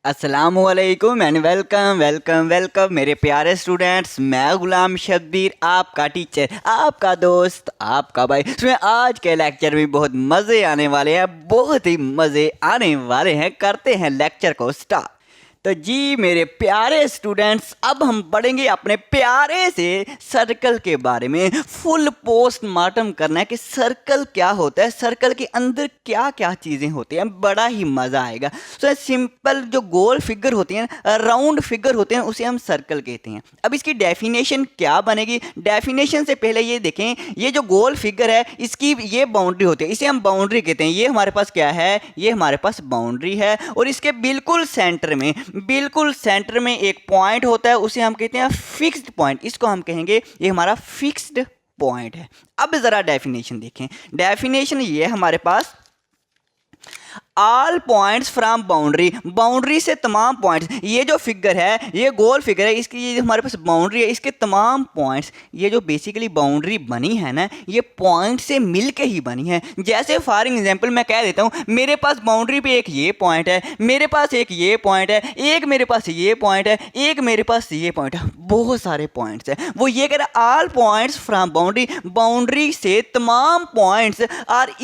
अस्सलामुअलैकुम and welcome welcome welcome मेरे प्यारे स्टूडेंट्स। मैं गुलाम शब्बीर, आपका टीचर, आपका दोस्त, आपका भाई। इसमें आज के लेक्चर में बहुत मज़े आने वाले हैं, बहुत ही मज़े आने वाले हैं। करते हैं लेक्चर को स्टार्ट। तो जी मेरे प्यारे स्टूडेंट्स, अब हम पढ़ेंगे अपने प्यारे से सर्कल के बारे में। फुल पोस्टमार्टम करना है कि सर्कल क्या होता है, सर्कल के अंदर क्या क्या चीज़ें होती हैं। बड़ा ही मज़ा आएगा। सो सिंपल जो गोल फिगर होती हैं, राउंड फिगर होते हैं, उसे हम सर्कल कहते हैं। अब इसकी डेफिनेशन क्या बनेगी? डेफिनेशन से पहले ये देखें, ये जो गोल फिगर है इसकी ये बाउंड्री होती है, इसे हम बाउंड्री कहते हैं। ये हमारे पास क्या है? ये हमारे पास बाउंड्री है। और इसके बिल्कुल सेंटर में एक पॉइंट होता है, उसे हम कहते हैं फिक्स्ड पॉइंट। इसको हम कहेंगे ये हमारा फिक्स्ड पॉइंट है। अब जरा डेफिनेशन देखें। डेफिनेशन ये हमारे पास all points from boundary, boundary से तमाम पॉइंट्स। ये जो फिगर है, ये गोल फिगर है, इसकी ये हमारे पास बाउंड्री है, इसके तमाम पॉइंट्स, ये जो बेसिकली बाउंड्री बनी है ना, ये पॉइंट से मिलके ही बनी है। जैसे फॉर एग्जांपल मैं कह देता हूँ, मेरे पास बाउंड्री पे एक ये पॉइंट है, मेरे पास एक ये पॉइंट है, एक मेरे पास ये पॉइंट है, एक मेरे पास ये पॉइंट है, बहुत सारे पॉइंट्स हैं। वो ये कह रहा है all points from boundary, boundary से तमाम पॉइंट्स आर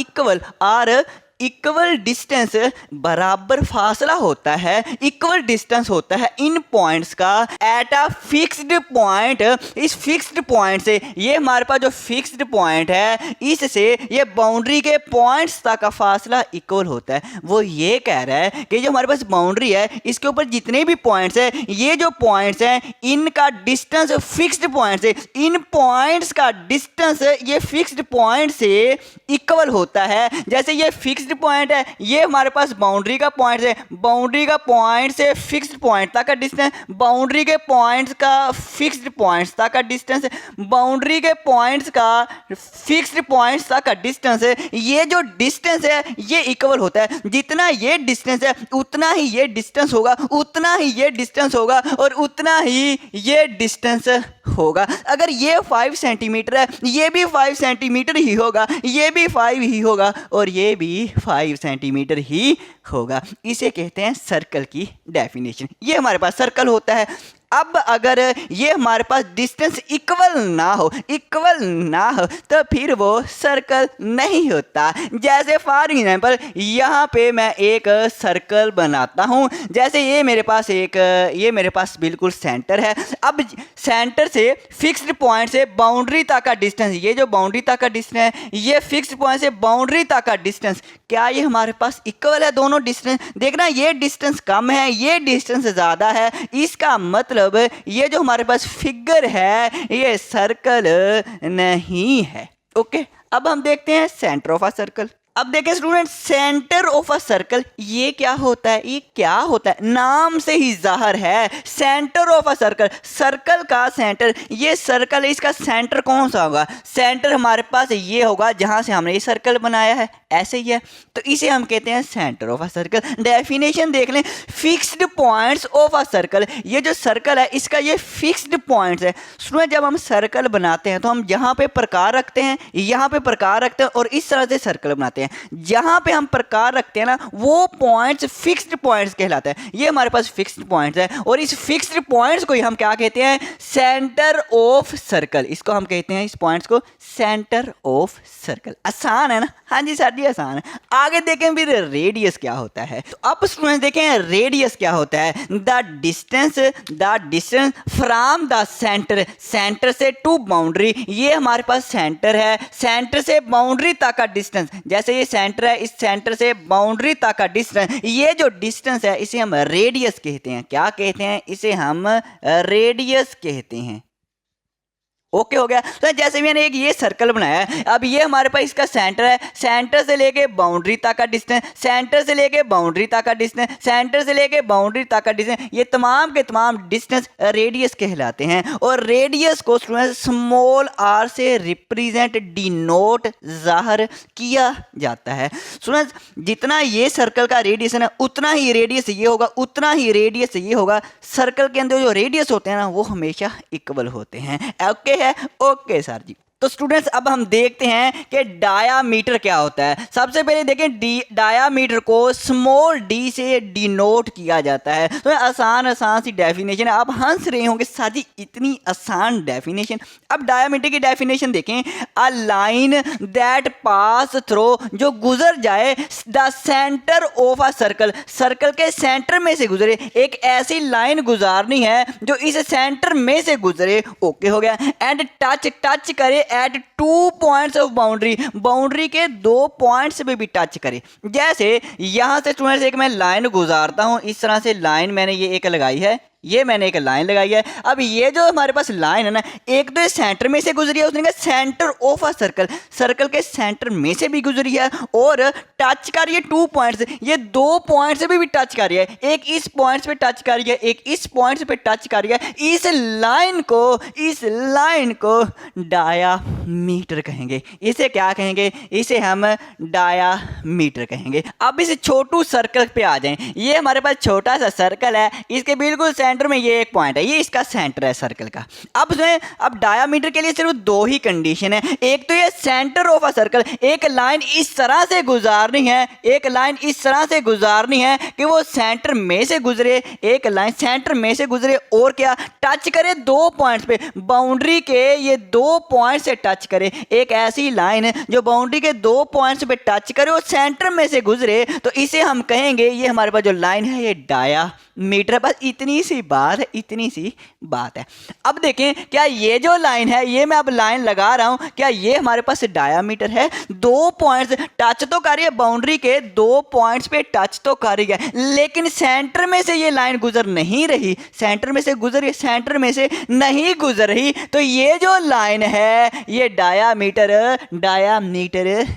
इक्वल डिस्टेंस, बराबर फासला होता है, इक्वल डिस्टेंस होता है इन पॉइंट्स का एट अ फिक्स्ड पॉइंट। इस फिक्स्ड पॉइंट से, ये हमारे पास जो फिक्स्ड पॉइंट है, इससे ये बाउंड्री के पॉइंट्स तक का फासला इक्वल होता है। वो ये कह रहा है कि जो हमारे पास बाउंड्री है, इसके ऊपर जितने भी पॉइंट्स हैं, ये जो पॉइंट्स हैं, इनका डिस्टेंस फिक्स्ड पॉइंट से, इन पॉइंट्स का डिस्टेंस ये फिक्स्ड पॉइंट से इक्वल होता है। जैसे ये फिक्स्ड पॉइंट है, ये हमारे पास बाउंड्री का पॉइंट है, बाउंड्री का पॉइंट से फिक्स्ड पॉइंट तक का डिस्टेंस, बाउंड्री के पॉइंट्स का फिक्स्ड पॉइंट्स तक का डिस्टेंस, बाउंड्री के पॉइंट्स का फिक्स्ड पॉइंट्स तक का डिस्टेंस है। ये जो डिस्टेंस है ये इक्वल होता है। जितना ये डिस्टेंस है उतना ही ये डिस्टेंस होगा, उतना ही ये डिस्टेंस होगा, और उतना ही ये डिस्टेंस होगा। अगर ये 5 सेंटीमीटर है, ये भी 5 सेंटीमीटर ही होगा, ये भी 5 ही होगा, और ये भी 5 सेंटीमीटर ही होगा। इसे कहते हैं सर्कल की डेफिनेशन। ये हमारे पास सर्कल होता है। अब अगर ये हमारे पास डिस्टेंस इक्वल ना हो तो फिर वो सर्कल नहीं होता। जैसे फॉर एग्जांपल यहाँ पे मैं एक सर्कल बनाता हूँ। जैसे ये मेरे पास बिल्कुल सेंटर है। अब सेंटर से फिक्स्ड पॉइंट से बाउंड्री तक का डिस्टेंस, ये जो बाउंड्री तक का डिस्टेंस है, ये फिक्स्ड पॉइंट से बाउंड्री तक का डिस्टेंस, क्या ये हमारे पास इक्वल है? दोनों डिस्टेंस देखना, ये डिस्टेंस कम है, ये डिस्टेंस ज़्यादा है। इसका मतलब ये जो हमारे पास फिगर है ये सर्कल नहीं है। ओके, अब हम देखते हैं सेंटर ऑफ अ सर्कल। अब देखें student, centre of a circle ये क्या होता है? ये क्या होता है? नाम से ही जाहिर है, centre of a circle, circle का सेंटर। ये सर्कल है, इसका सेंटर कौन सा होगा? सेंटर हमारे पास ये होगा जहां से हमने ये सर्कल बनाया है, ऐसे ही है, तो इसे हम कहते हैं centre of a circle. Definition देख लें, fixed points of a circle. ये जो सर्कल है इसका ये फिक्स्ड पॉइंट्स है। स्टूडेंट, जब हम सर्कल बनाते हैं तो हम यहाँ पे प्रकार रखते हैं, यहाँ पे प्रकार रखते हैं, और इस तरह से सर्कल बनाते हैं। जहां पे हम प्रकार रखते हैं ना, वो पॉइंट्स फिक्स्ड पॉइंट्स कहलाते हैं। ये हमारे पास फिक्स्ड पॉइंट्स है, और इस फिक्स्ड पॉइंट्स को ही हम क्या कहते हैं? Centre of circle. इसको हम कहते हैं, इस पॉइंट्स को सेंटर ऑफ सर्कल। आसान है ना? हाँ जी सर जी, आसान है। आगे देखें फिर रेडियस क्या होता है। तो अब स्टूडेंट देखें रेडियस क्या होता है। The distance from the centre, centre से टू बाउंड्री। ये हमारे पास सेंटर है, सेंटर से बाउंड्री तक का डिस्टेंस। जैसे ये सेंटर है, इस सेंटर से बाउंड्री तक का डिस्टेंस, ये जो डिस्टेंस है इसे हम रेडियस कहते हैं। क्या कहते हैं? इसे हम रेडियस कहते हैं। ओके हो गया। तो जैसे मैंने एक ये सर्कल बनाया है, अब ये हमारे पास इसका सेंटर है, सेंटर से लेके बाउंड्री तक का डिस्टेंस, सेंटर से लेके बाउंड्री तक का डिस्टेंस, सेंटर से लेके बाउंड्री तक का डिस्टेंस, ये तमाम के तमाम डिस्टेंस रेडियस कहलाते हैं। और रेडियस को स्टूडेंट स्मॉल आर से रिप्रेजेंट, डिनोट, जाहिर किया जाता है। स्टूडेंट, जितना ये सर्कल का रेडियस है ना, उतना ही रेडियस ये होगा, उतना ही रेडियस ये होगा। सर्कल के अंदर जो रेडियस होते हैं ना, वो हमेशा इक्वल होते हैं। ओके है? ओके सर जी। तो स्टूडेंट्स अब हम देखते हैं कि डायामीटर क्या होता है। सबसे पहले देखें डायामीटर को स्मॉल डी से डिनोट किया जाता है। तो आसान सी डेफिनेशन है। आप हंस रहे होंगे सर जी इतनी आसान डेफिनेशन। अब डायामीटर की डेफिनेशन देखें, a line that pass through, जो गुजर जाए the centre of a circle, circle के सेंटर में से गुजरे। एक ऐसी लाइन गुजारनी है जो इस सेंटर में से गुजरे। ओके हो गया। एंड टच करे at 2 points of boundary, boundary के 2 पॉइंट्स पे भी टच करे। जैसे यहां से स्टूडेंट्स एक मैं लाइन गुजारता हूं, इस तरह से लाइन मैंने ये एक लगाई है, ये मैंने एक लाइन लगाई है। अब ये जो हमारे पास लाइन है ना, एक तो ये सेंटर में से गुजरी है, उसने कहा centre of a circle, circle के सेंटर में से भी गुजरी है और टच कर रही है 2 पॉइंट्स, ये 2 पॉइंट्स पे भी टच कर रही है। एक इस पॉइंट्स पे टच कर रही है, एक इस पॉइंट्स पे टच कर रही है। इस लाइन को डायामीटर कहेंगे। इसे क्या कहेंगे? इसे हम डायामीटर कहेंगे। अब इस छोटू सर्कल पे आ जाएं। ये हमारे पास छोटा सा सर्कल है, इसके बिल्कुल सेंटर में ये एक पॉइंट है, ये इसका सेंटर है सर्कल का। अब डायामीटर के लिए सिर्फ 2 ही कंडीशन है। एक तो ये सेंटर ऑफ अ सर्कल, एक लाइन इस तरह से गुजारनी है, एक लाइन इस तरह से गुजारनी है कि वो सेंटर में से गुजरे, एक लाइन सेंटर में से गुजरे और क्या टच करे 2 पॉइंट्स पे, बाउंड्री के ये 2 पॉइंट से टच करे। एक ऐसी लाइन है जो बाउंड्री के 2 पॉइंट्स पे टच करे और सेंटर में से गुजरे, तो इसे हम कहेंगे, ये हमारे पास जो लाइन है ये डायामीटर। बस इतनी सी बात है। अब देखें, क्या ये जो लाइन है, ये मैं अब लाइन लगा रहा हूं, क्या ये हमारे पास डायामीटर है? 2 पॉइंट्स टच तो कर रही है, बाउंड्री के 2 पॉइंट्स पे टच तो कर रही है, लेकिन सेंटर में से ये लाइन गुजर नहीं रही, सेंटर में से गुजर रही, सेंटर में से नहीं गुजर रही। तो ये जो लाइन है ये डायामीटर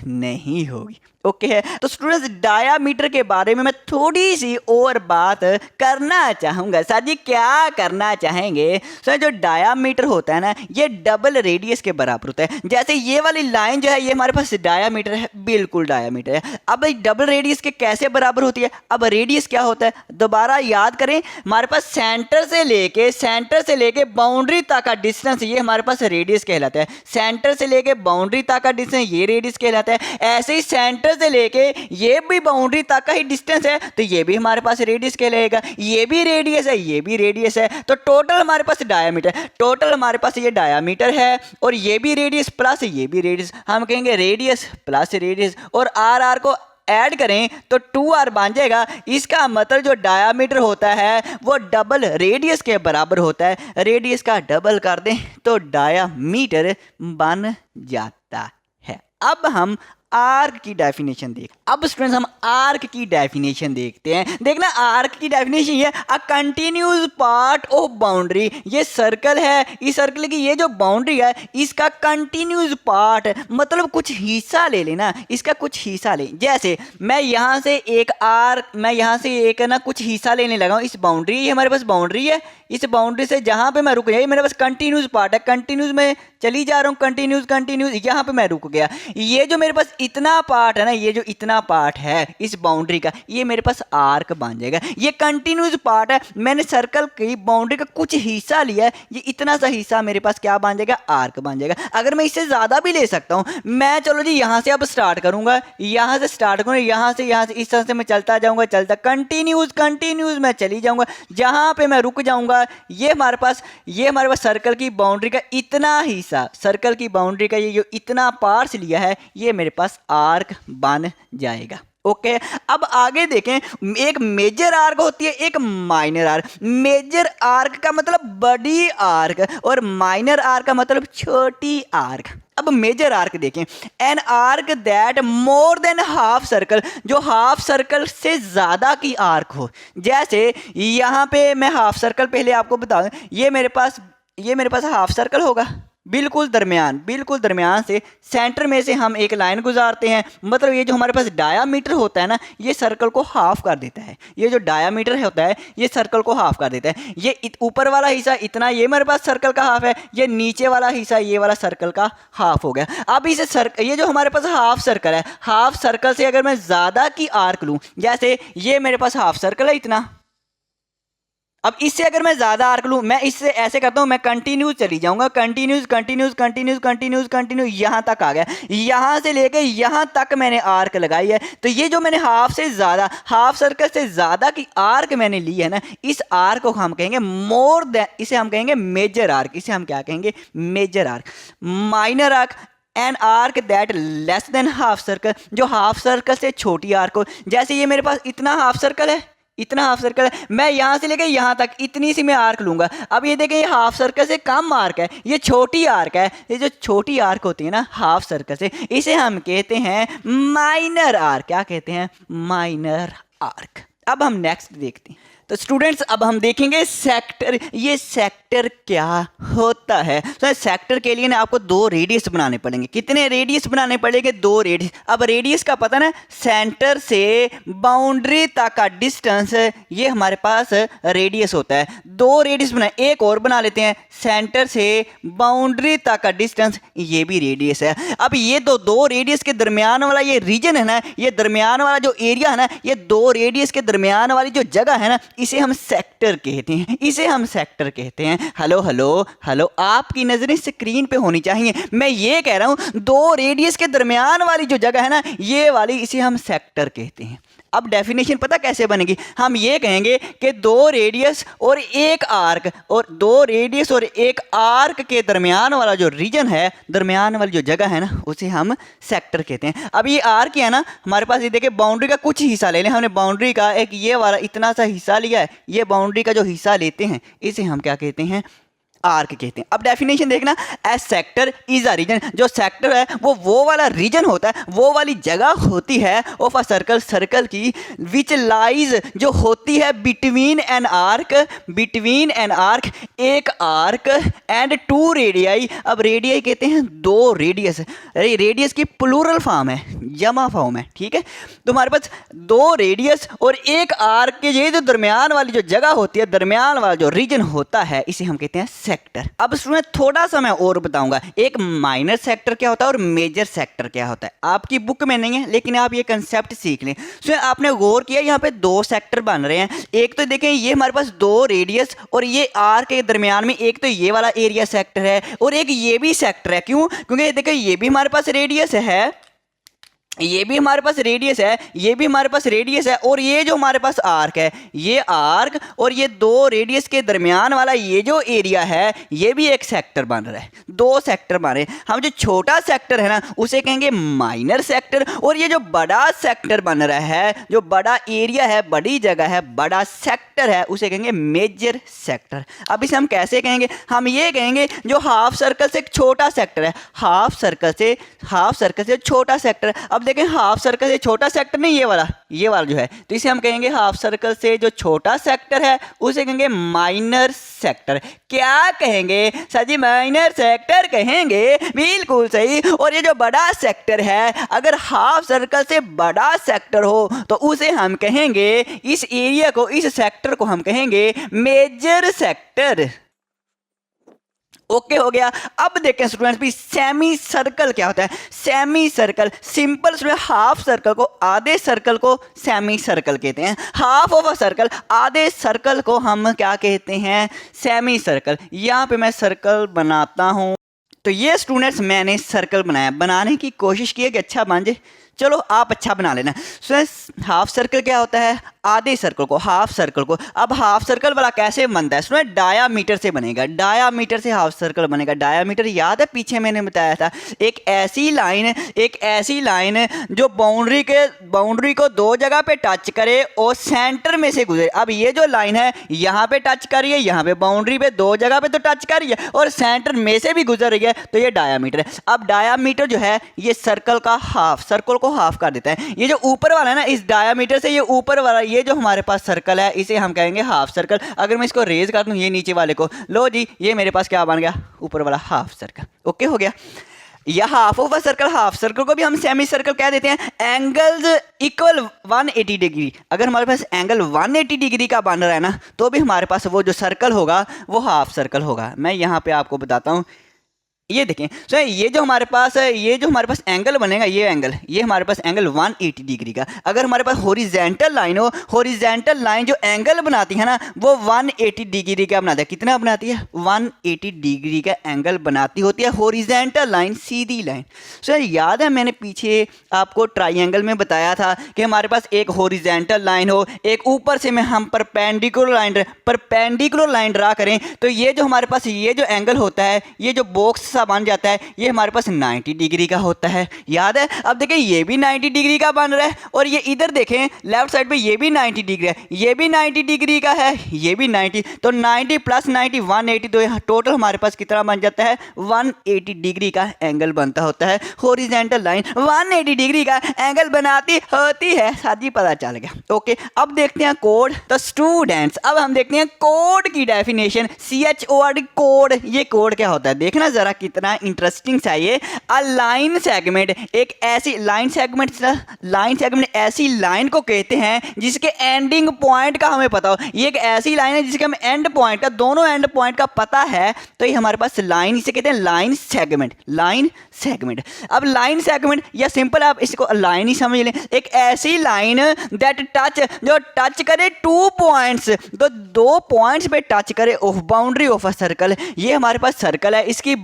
नहीं होगी। ओके है। तो स्टूडेंट्स डायामीटर के बारे में मैं थोड़ी सी और बात करना चाहूँगा। सर जी क्या करना चाहेंगे? सर जो डायामीटर होता है ना, ये डबल रेडियस के बराबर होता है। जैसे ये वाली लाइन जो है ये हमारे पास डायामीटर है, बिल्कुल डायामीटर है। अब डबल रेडियस के कैसे बराबर होती है? अब रेडियस क्या होता है दोबारा याद करें, हमारे पास सेंटर से लेके बाउंड्री तक का डिस्टेंस ये हमारे पास रेडियस कहलाता है। सेंटर से लेके बाउंड्री तक का डिस्टेंस ये रेडियस कहलाता है। ऐसे ही सेंटर से लेके ये भी बाउंड्री तक का ही डिस्टेंस है, तो ये भी हमारे पास रेडियस कहलाएगा। ये भी रेडियस है, ये भी रेडियस है, तो टोटल हमारे पास डायामीटर, टोटल हमारे पास ये डायामीटर है और ये भी रेडियस प्लस ये भी रेडियस, हम कहेंगे रेडियस प्लस रेडियस, और आर को ऐड करें तो 2r बन जाएगा। इसका मतलब जो डायामीटर होता है वो डबल रेडियस के बराबर होता है। रेडियस का डबल कर दें तो डायामीटर बन जाता है। अब हम आर्क की डेफिनेशन अब स्टूडेंट्स हम आर्क की डेफिनेशन देखते हैं। देखना आर्क की डेफिनेशन ये a continuous part of boundary, ये सर्कल है, इस सर्कल की ये जो बाउंड्री है इसका कंटिन्यूस पार्ट मतलब कुछ हिस्सा ले लेना, इसका कुछ हिस्सा ले। जैसे मैं यहाँ से एक ना कुछ हिस्सा लेने लगा हूँ, इस बाउंड्री, ये हमारे पास बाउंड्री है, इस बाउंड्री से जहाँ पे मैं रुक गया, ये मेरे पास कंटिन्यूस पार्ट है, कंटिन्यूस में चली जा रहा हूँ, कंटिन्यूस यहाँ पे मैं रुक गया। ये जो मेरे पास इतना पार्ट है ना, ये जो इतना पार्ट है इस बाउंड्री का, ये मेरे पास आर्क बन जाएगा। ये कंटिन्यूस पार्ट है, मैंने सर्कल की बाउंड्री का कुछ हिस्सा लिया है, ये इतना सा हिस्सा मेरे पास क्या बन जाएगा? आर्क बन जाएगा। अगर मैं इससे ज्यादा भी ले सकता हूँ, मैं चलो जी यहाँ से अब स्टार्ट करूंगा, यहाँ से स्टार्ट करूंगा, यहाँ से इस तरह से मैं चलता जाऊंगा, कंटिन्यूस मैं चली जाऊंगा, जहां पे मैं रुक जाऊंगा ये हमारे पास सर्कल की बाउंड्री का इतना हिस्सा, सर्कल की बाउंड्री का ये जो इतना पार्ट्स लिया है ये मेरे पास आर्क बन जाएगा। ओके अब आगे देखें, एक मेजर आर्क होती है, एक माइनर आर्क। मेजर आर्क का मतलब बड़ी आर्क और माइनर आर्क का मतलब छोटी आर्क। अब मेजर आर्क देखें, N arc that more than half circle, जो हाफ सर्कल से ज्यादा की आर्क हो। जैसे यहाँ पे मैं हाफ सर्कल पहले आपको बता दूं, ये मेरे पास हाफ सर्कल होगा, बिल्कुल दरमियान से सेंटर में से हम एक लाइन गुजारते हैं, मतलब ये जो हमारे पास डायामीटर होता है ना, ये सर्कल को हाफ कर देता है। ये जो डायामीटर होता है ये सर्कल को हाफ कर देता है। ये ऊपर वाला हिस्सा इतना, ये मेरे पास सर्कल का हाफ है, ये नीचे वाला हिस्सा ये वाला सर्कल का हाफ हो गया। अब ये जो हमारे पास हाफ सर्कल है, हाफ सर्कल से अगर मैं ज्यादा की आर्क लूं, जैसे ये मेरे पास हाफ सर्कल है इतना, अब इससे अगर मैं ज़्यादा आर्क लूँ, मैं इससे ऐसे करता हूँ, मैं कंटिन्यूस चली जाऊँगा, continuous continuous continuous continuous continue यहाँ तक आ गया। यहाँ से लेके यहाँ तक मैंने आर्क लगाई है। तो ये जो मैंने हाफ सर्कल से ज़्यादा की आर्क मैंने ली है ना, इस आर्क को हम कहेंगे मोर देन, इसे हम कहेंगे मेजर आर्क। इसे हम क्या कहेंगे? Major arc. Minor arc an arc that less than half circle, जो हाफ सर्कल से छोटी आर्क हो। जैसे ये मेरे पास इतना हाफ सर्कल है, इतना हाफ सर्कल है, मैं यहाँ से लेके यहाँ तक इतनी सी मैं आर्क लूँगा। अब ये देखें, ये हाफ सर्कल से कम आर्क है, ये छोटी आर्क है। ये जो छोटी आर्क होती है ना हाफ सर्कल से, इसे हम कहते हैं माइनर आर्क। क्या कहते हैं? Minor arc. अब हम नेक्स्ट देखते हैं। तो स्टूडेंट्स अब हम देखेंगे सेक्टर। ये सेक्टर क्या होता है? तो सेक्टर के लिए ना आपको 2 रेडियस बनाने पड़ेंगे। कितने रेडियस बनाने पड़ेंगे? 2 रेडियस। अब रेडियस का पता ना, सेंटर से बाउंड्री तक का डिस्टेंस, ये हमारे पास रेडियस होता है। 2 रेडियस बनाए, एक और बना लेते हैं। सेंटर से बाउंड्री तक का डिस्टेंस, ये भी रेडियस है। अब ये 2 रेडियस के दरमियान वाला ये रीजन है ना, ये दरमियान वाला जो एरिया है ना, ये 2 रेडियस के दरमियान वाली जो जगह है ना, इसे हम सेक्टर कहते हैं। इसे हम सेक्टर कहते हैं। हेलो हेलो हेलो, आपकी नजरें स्क्रीन पे होनी चाहिए। मैं ये कह रहा हूं 2 रेडियस के दरमियान वाली जो जगह है ना, ये वाली, इसे हम सेक्टर कहते हैं। अब डेफिनेशन पता कैसे बनेगी? हम ये कहेंगे कि 2 रेडियस और 1 आर्क, और 2 रेडियस और 1 आर्क के दरमियान वाला जो रीजन है, दरमियान वाली जो जगह है ना, उसे हम सेक्टर कहते हैं। अब ये आर्क है ना, हमारे पास ये देखिए बाउंड्री का कुछ हिस्सा ले लें। हमने बाउंड्री का एक ये वाला इतना सा हिस्सा लिया है, ये बाउंड्री का जो हिस्सा लेते हैं, इसे हम क्या कहते हैं? आर्क कहते हैं। अब डेफिनेशन देखना, A sector is a reason. जो सेक्टर है वो वाला रीजन होता है, वो वाली जगह होती है ऑफ अ सर्कल, सर्कल की, विच लाइज, जो होती है between an arc, between an arc, एक आर्क एंड 2 रेडियाई। अब रेडियाई कहते हैं 2 रेडियस। रेडियस की प्लूरल फॉर्म है, जमा फॉर्म है, ठीक है। तो हमारे पास 2 रेडियस और 1 आर्क के ये जो दरमियान वाली जो जगह होती है, दरमियान वाला जो रीजन होता है, इसे हम कहते हैं सेक्टर। अब स्टूडेंट थोड़ा सा मैं और बताऊंगा, एक माइनर सेक्टर क्या होता है और मेजर सेक्टर क्या होता है। आपकी बुक में नहीं है, लेकिन आप ये कंसेप्ट सीख लें। स्टूडेंट आपने गौर किया, यहाँ पे 2 सेक्टर बन रहे हैं। एक तो देखें, ये हमारे पास 2 रेडियस और ये आर के दरमियान में एक तो ये वाला एरिया सेक्टर है, और एक ये भी सेक्टर है। क्यों? क्योंकि देखें, ये भी हमारे पास रेडियस है, ये भी हमारे पास रेडियस है, ये भी हमारे पास रेडियस है, और ये जो हमारे पास आर्क है, ये आर्क और ये 2 रेडियस के दरमियान वाला ये जो एरिया है, ये भी एक सेक्टर बन रहा है। 2 सेक्टर बन रहे हैं। हम जो छोटा सेक्टर है ना, उसे कहेंगे माइनर सेक्टर, और ये जो बड़ा सेक्टर बन रहा है, जो बड़ा एरिया है, बड़ी जगह है, बड़ा सेक्टर है, उसे कहेंगे मेजर सेक्टर। अब इसे हम कैसे कहेंगे? हम ये कहेंगे जो हाफ सर्कल से एक छोटा सेक्टर है, हाफ सर्कल से छोटा सेक्टर। अब देखें, हाफ सर्कल से छोटा सेक्टर नहीं, ये वाला जो है, तो इसे हम कहेंगे हाफ सर्कल से जो छोटा सेक्टर है, उसे कहेंगे माइनर सेक्टर। क्या कहेंगे सर जी? माइनर सेक्टर कहेंगे, बिल्कुल सही। और ये जो बड़ा सेक्टर है, अगर हाफ सर्कल से बड़ा सेक्टर हो तो उसे हम कहेंगे, इस एरिया को, इस सेक्टर को हम कहेंगे मेजर सेक्टर। ओके हो गया। अब देखें स्टूडेंट्स भी, सेमी सर्कल क्या होता है? Semi circle simple student, half circle को, आधे सर्कल को सेमी सर्कल कहते हैं। हाफ ऑफ अ सर्कल, आधे सर्कल को हम क्या कहते हैं? Semi circle. यहाँ पे मैं सर्कल बनाता हूँ। तो ये स्टूडेंट्स मैंने सर्कल बनाया, बनाने की कोशिश की है कि अच्छा बन जाए। चलो आप अच्छा बना लेना। स्टूडेंट्स हाफ सर्कल क्या होता है? आधे सर्कल को, हाफ सर्कल को। अब हाफ सर्कल वाला कैसे बनता है स्टूडेंट? डायामीटर से बनेगा, डायामीटर से हाफ सर्कल बनेगा। डायामीटर याद है, पीछे मैंने बताया था, एक ऐसी लाइन जो बाउंड्री को 2 जगह पे टच करे और सेंटर में से गुजरे। अब ये जो लाइन है, यहाँ पे टच कर रही है, यहाँ पे बाउंड्री पे 2 जगह पे तो टच कर रही है, और सेंटर में से भी गुजर रही है, तो ये डायामीटर है। अब डायामीटर जो है, ये सर्कल का हाफ, सर्कल को हाफ कर देता है। ये जो ऊपर वाला है ना, इस डायामीटर से ये ऊपर वाला, ये जो हमारे पास सर्कल है, इसे हम कहेंगे हाफ सर्कल। अगर मैं इसको रेज कर दूं, ये नीचे वाले को, लो जी, ये मेरे पास क्या बन गया? ऊपर वाला हाफ सर्कल। ओके हो गया। या half of a circle, half circle को भी हम सेमी सर्कल कह देते हैं। एंगल्स इक्वल 180 डिग्री, अगर हमारे पास एंगल 180 डिग्री का बन रहा है ना, तो भी हमारे पास वो जो सर्कल होगा वो हाफ सर्कल होगा। मैं यहाँ पे आपको बताता हूँ, ये देखें सो ये जो हमारे पास एंगल बनेगा, ये एंगल, ये हमारे पास एंगल 180 डिग्री का। अगर हमारे पास हॉरिजॉन्टल लाइन हो, हॉरिजॉन्टल लाइन जो एंगल बनाती है ना वो 180 डिग्री का बनाती है। कितना बनाती है? 180 डिग्री का एंगल बनाती होती है हॉरिजॉन्टल लाइन, सीधी लाइन। सो याद है मैंने पीछे आपको ट्राइंगल में बताया था कि हमारे पास एक हॉरिजॉन्टल लाइन हो, एक ऊपर से में हम परपेंडिकुलर लाइन ड्रा करें, तो ये जो हमारे पास ये जो एंगल होता है, ये जो बॉक्स सा बन जाता है, ये हमारे पास 90 डिग्री का होता है। याद है? अब देखें ये भी 90 डिग्री का बन रहा है और ये इधर देखें लेफ्ट साइड पे ये भी 90 डिग्री है, ये भी 90 डिग्री का है, ये भी 90, तो 90 प्लस 90 180, तो यहाँ टोटल हमारे पास कितना बन जाता है? 180 डिग्री का एंगल बनता होता है। हॉरिजॉन्टल लाइन 180 डिग्री का एंगल बनाती होती है। साथ ही पता चल गया। ओके, अब देखते हैं कोड। तो स्टूडेंट्स अब हम देखते हैं कोड की डेफिनेशन। CHORD कोड, ये कोड क्या होता है देखना जरा कितना इंटरेस्टिंग सा। ये अ लाइन सेगमेंट, एक ऐसी लाइन सेगमेंट ऐसी लाइन को कहते हैं जिसके एंडिंग पॉइंट का हमें पता हो। ये एक ऐसी लाइन है जिसके हमें एंड पॉइंट का, दोनों एंड पॉइंट का पता है, तो ये हमारे पास लाइन, इसे कहते हैं लाइन सेगमेंट। लाइन सेगमेंट, अब लाइन सेगमेंट या सिंपल आप इसको लाइन ही समझ लें, एक ऐसी लाइन दैट टच, जो टच करे 2 पॉइंट्स, तो 2 पॉइंट्स पे टच करे of boundary of a circle. ये हमारे पास सर्कल है, इसकी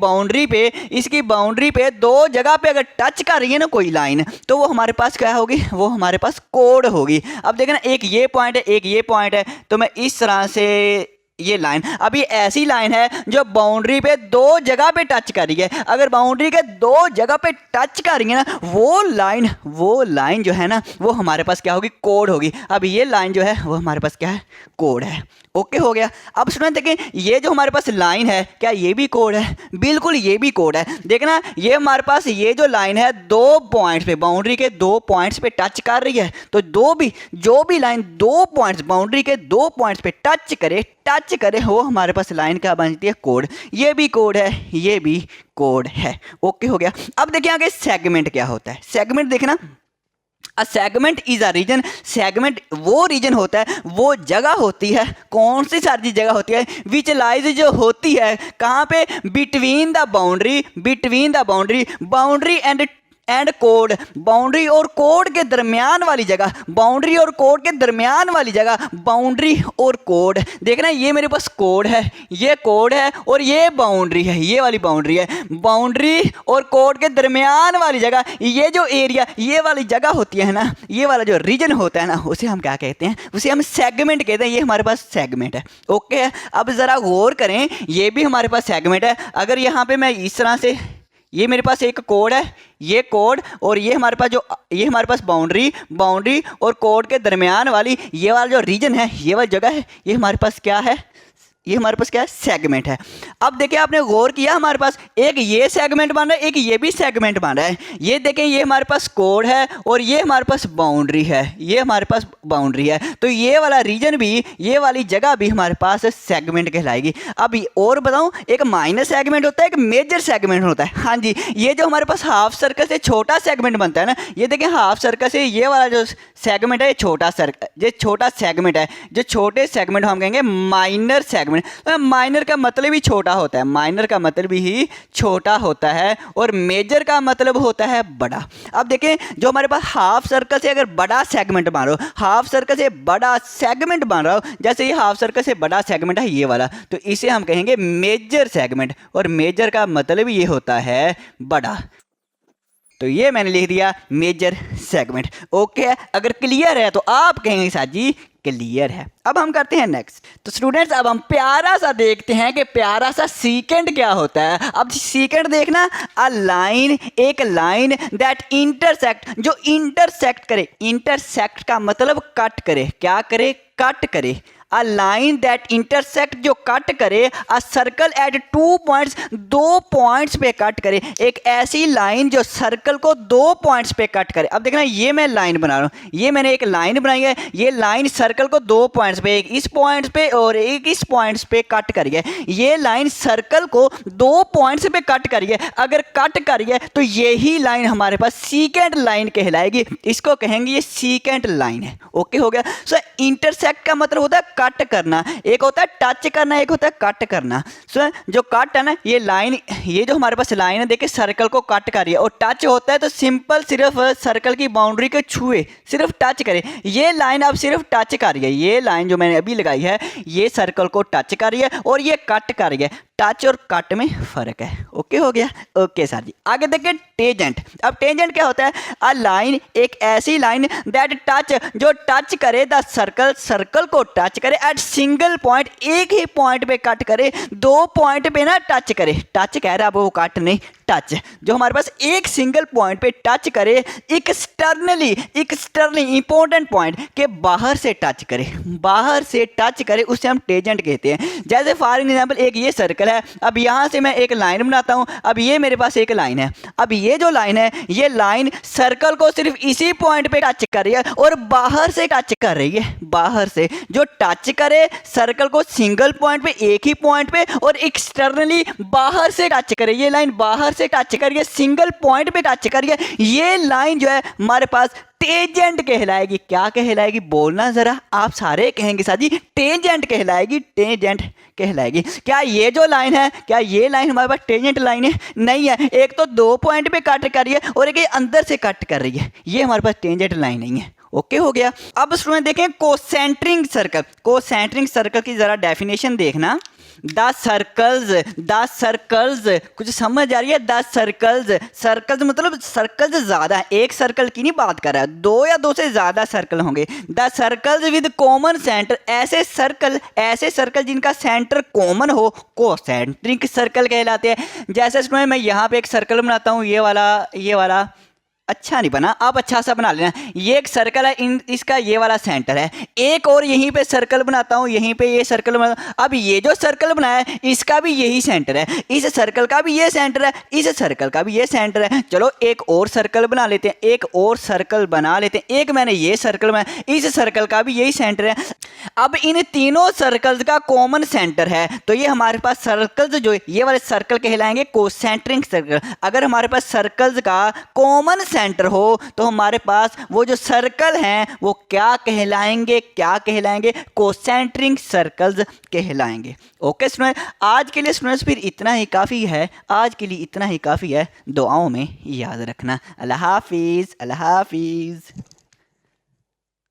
बाउंड्री पे 2 जगह पे अगर टच कर रही है ना कोई लाइन, तो वो हमारे पास क्या होगी? वो हमारे पास कोड होगी। अब देखना एक ये पॉइंट है, एक ये पॉइंट है, तो मैं इस तरह से ये लाइन, अब ये ऐसी लाइन है जो बाउंड्री पे 2 जगह पे टच कर रही है। अगर बाउंड्री के 2 जगह पे टच कर रही है ना, वो लाइन जो है ना वो हमारे पास क्या होगी? कोड होगी। अब ये लाइन जो है वो हमारे पास क्या है? कोड है। ओके हो गया। अब स्टूडेंट देखें ये जो हमारे पास लाइन है, क्या ये भी कोड है? बिल्कुल ये भी कोड है। देखना ये हमारे पास ये जो लाइन है 2 पॉइंट्स पे, बाउंड्री के 2 पॉइंट्स पे टच कर रही है, तो जो भी लाइन 2 पॉइंट्स, बाउंड्री के 2 पॉइंट्स पे टच करे वो हमारे पास लाइन क्या बनती है? कोड। ये भी कोड है, ये भी कोड है। ओके हो गया। अब देखिए आगे सेगमेंट क्या होता है। सेगमेंट देखना, a segment is a region, segment वो रीजन होता है, वो जगह होती है, कौन सी सारी जगह होती है? विच लाइज, जो होती है कहाँ पे? Between the boundary and code, boundary और कोड के दरमियान वाली जगह, बाउंड्री और कोड। देखना ये मेरे पास कोड है, ये कोड है और ये बाउंड्री है, ये वाली बाउंड्री है। बाउंड्री और कोड के दरमियान वाली जगह, ये जो एरिया, ये वाली जगह होती है ना, ये वाला जो रीजन होता है ना, उसे हम क्या कहते हैं? उसे हम सेगमेंट कहते हैं। ये हमारे पास सेगमेंट है। ओके, अब ज़रा गौर करें, ये भी हमारे पास सेगमेंट है। अगर यहाँ पे मैं इस तरह से, ये मेरे पास एक कोड है, ये कोड, और ये हमारे पास बाउंड्री और कोड के दरमियान वाली ये वाला जो रीजन है, ये वाली जगह है, ये हमारे पास क्या है? ये हमारे पास क्या है? सेगमेंट है। अब देखिए आपने गौर किया, हमारे पास एक ये सेगमेंट बन रहा है, एक ये भी सेगमेंट बन रहा है। ये देखें ये हमारे पास कोड है और ये हमारे पास बाउंड्री है, ये हमारे पास बाउंड्री है, तो ये वाला रीजन भी, ये वाली जगह भी हमारे पास सेगमेंट कहलाएगी। अब और बताऊं, एक माइनर सेगमेंट होता है, एक मेजर सेगमेंट होता है। हाँ जी, ये जो हमारे पास हाफ सर्कल से छोटा सेगमेंट बनता है ना, ये देखें हाफ सर्कल से ये वाला जो सेगमेंट है, ये छोटा सेगमेंट है। जो छोटे सेगमेंट हम कहेंगे माइनर सेगमेंट। माइनर का मतलब ही छोटा होता है, माइनर का मतलब ही छोटा होता है, और मेजर का मतलब होता है बड़ा। अब देखें जो हमारे पास हाफ सर्कल से अगर बड़ा सेगमेंट बन रहा हो, हाफ सर्कल से बड़ा सेगमेंट बन रहा हो, जैसे ये हाफ सर्कल से बड़ा सेगमेंट है ये वाला, तो इसे हम कहेंगे मेजर सेगमेंट, और मेजर का मतलब ये होता है बड़ा। तो ये मैंने लिख दिया मेजर सेगमेंट। ओके, अगर क्लियर है तो आप कहेंगे साथ जी क्लियर है। अब हम करते हैं नेक्स्ट। तो स्टूडेंट्स अब हम प्यारा सा देखते हैं कि प्यारा सा सीकेंड क्या होता है। अब सीकेंड देखना, अ लाइन, एक लाइन दैट इंटरसेक्ट, जो इंटरसेक्ट करे, इंटरसेक्ट का मतलब कट करे, क्या करे? कट करे। अ लाइन दैट इंटरसेक्ट, जो कट करे, a circle eight 2 points, 2 points पे कट करे। एक ऐसी लाइन जो सर्कल को 2 पॉइंट्स पे कट करे। अब देखना ये मैं लाइन बना रहा हूँ, ये मैंने एक लाइन बनाई है, ये लाइन सर्कल को 2 पॉइंट्स पे, एक इस पॉइंट्स पे और एक इस पॉइंट्स पे कट करी है। ये लाइन सर्कल को 2 पॉइंट्स पे कट करी है। अगर कट करी है तो यही लाइन हमारे पास सीकेंड लाइन कहलाएगी, इसको कहेंगे ये सीकेंड लाइन है। ओके हो गया। सो इंटरसेक्ट का मतलब होता है कट करना, एक होता है टच करना, एक होता है कट करना। सो जो कट है ना, ये लाइन, ये जो हमारे पास लाइन है देखिए सर्कल को कट कर रही है, और टच होता है तो सिंपल सिर्फ सर्कल की बाउंड्री को छुए, सिर्फ टच करे। ये लाइन अब सिर्फ टच कर रही है, ये लाइन जो मैंने अभी लगाई है ये सर्कल को टच कर रही है और ये कट कर रही है। टच और कट में फर्क है। ओके हो गया? ओके सर जी। आगे देखिए टेंजेंट। अब टेंजेंट क्या होता है? अ लाइन, एक ऐसी लाइन दैट टच, जो टच करे द सर्कल, सर्कल को टच करे एट सिंगल पॉइंट, एक ही पॉइंट पे कट करे, दो पॉइंट पे ना टच करे। टच कह रहा है, अब वो कट नहीं, टच जो हमारे पास एक सिंगल पॉइंट पे टच करे, एक्सटर्नली, एक्सटर्नली इंपॉर्टेंट पॉइंट के बाहर से टच करे, बाहर से टच करे, उसे हम टेंजेंट कहते हैं। जैसे फॉर एग्जांपल एक ये सर्कल है, अब यहाँ से मैं एक लाइन बनाता हूँ, अब ये मेरे पास एक लाइन है, अब ये जो लाइन है ये लाइन सर्कल को सिर्फ इसी पॉइंट पे टच कर रही है और बाहर से टच कर रही है, बाहर से। जो टच करे सर्कल को सिंगल पॉइंट पे, एक ही पॉइंट पे, और एक्सटर्नली बाहर से टच करे, ये लाइन बाहर से टच करिए, सिंगल पॉइंट पे टच करिए, ये लाइन जो है हमारे पास टेंजेंट कहलाएगी। क्या कहलाएगी? बोलना जरा, आप सारे कहेंगे साथ ही, टेंजेंट कहलाएगी, टेंजेंट कहलाएगी। क्या ये जो लाइन है, क्या ये लाइन हमारे पास टेंजेंट लाइन है? नहीं है। एक तो दो पॉइंट पे कट कर रही है और एक ये अंदर से कट कर रही है, ये हमारे पास टेंजेंट लाइन नहीं है। ओके हो गया। अब स्टूडेंट देखें कोसेंट्रिक सर्कल। कोसेंट्रिक सर्कल की जरा डेफिनेशन देखना। द सर्कल्स, कुछ समझ आ रही है? द सर्कल्स मतलब सर्कल्स ज़्यादा है, एक सर्कल की नहीं बात कर रहा है, दो या दो से ज़्यादा सर्कल होंगे। The circles with common centre, ऐसे सर्कल जिनका सेंटर कॉमन हो, कोसेंट्रिक सर्कल कहलाते हैं। जैसे इसमें मैं यहाँ पे एक सर्कल बनाता हूँ, ये वाला अच्छा नहीं बना, आप अच्छा सा बना लेना। ये एक सर्कल है, इसका ये वाला सेंटर है। एक और यहीं पे सर्कल बनाता हूँ, यहीं पे ये सर्कल बना। अब ये जो सर्कल बनाया है इसका भी यही सेंटर है, इस सर्कल का भी ये सेंटर है, इस सर्कल का भी ये सेंटर है। चलो एक और सर्कल बना लेते हैं, एक और सर्कल बना लेते हैं। एक मैंने ये सर्कल बनाया, इस सर्कल का भी यही सेंटर है। अब इन तीनों सर्कल्स का कॉमन सेंटर है, तो ये हमारे पास सर्कल्स जो ये वाले सर्कल कहलाएंगे कोसेंट्रिक सर्कल। अगर हमारे पास सर्कल्स का कॉमन सेंटर हो तो हमारे पास वो जो सर्कल हैं वो क्या कहलाएंगे? क्या कहलाएंगे? कोसेंट्रिक सर्कल्स कहलाएंगे। ओके स्टूडेंट, आज के लिए स्टूडेंट्स फिर इतना ही काफ़ी है, आज के लिए इतना ही काफ़ी है। दुआओं में याद रखना। अल्लाह हाफिज़, अल्लाह हाफिज़।